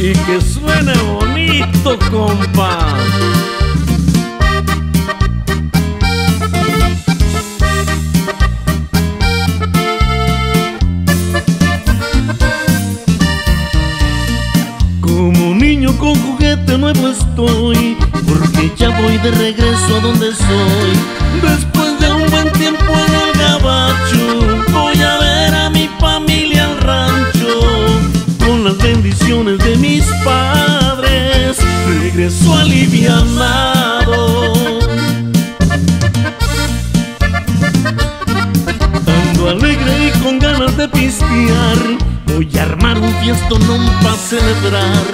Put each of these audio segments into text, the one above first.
y que suene bonito, compa. Como niño con juguete nuevo estoy, porque ya voy de regreso a donde soy. Después de un buen tiempo en el gabacho, voy a ver a mi familia al rancho. Con las bendiciones de mis padres, regreso alivianado. Ando alegre y con ganas de pistear, voy a armar un fiestonón pa' celebrar.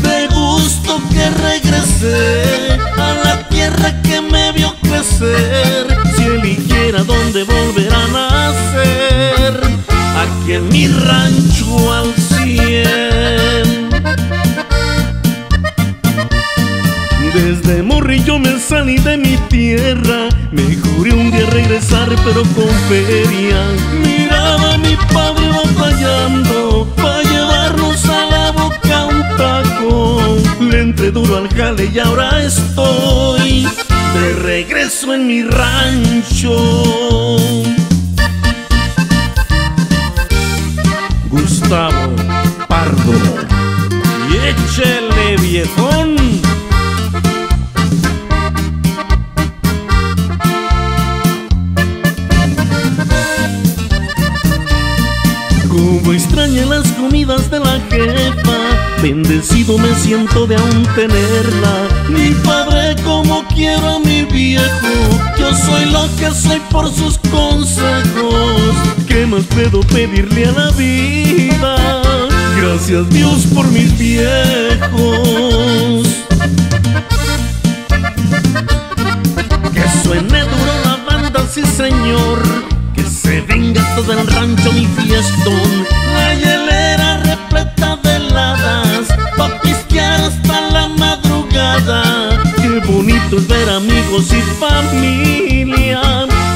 De gusto que regresé a la tierra que me vio crecer. Si eligiera dónde volver a nacer, aquí en mi rancho al 100. Desde morrillo me salí de mi tierra, me juré un día regresar pero con feria. Miraba a mi padre batallando pa' llevarnos a la boca un taco. Le entré duro al jale y ahora estoy de regreso en mi rancho. Gustavo Pardo, y échele, viejón. Como extrañé las comidas de la jefa, bendecido me siento de aún tenerla. Mi padre como quiero a mi viejo, yo soy lo que soy por sus consejos. ¿Qué más puedo pedirle a la vida? Gracias Dios por mis viejos. Que suene duro la banda, sí señor, que se venga todo el rancho mi fiestón. La hielera repleta de heladas, pa' pistear hasta la madrugada. Qué bonito es ver amigos y familia,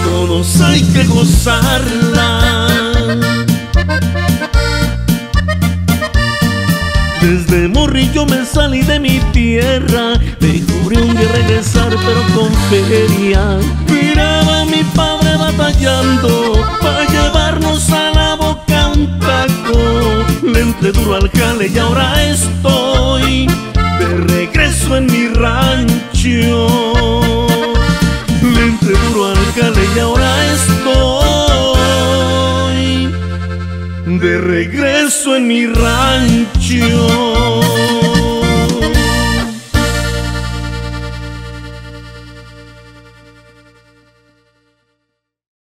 todos hay que gozarla. Desde morrillo me salí de mi tierra, me juré un día regresar pero con feria. Miraba a mi padre batallando pa' llevarnos a la boca un taco. Le entré duro al jale y ahora estoy de regreso en mi rancho. Le entré duro al jale y ahora estoy de regreso en mi rancho.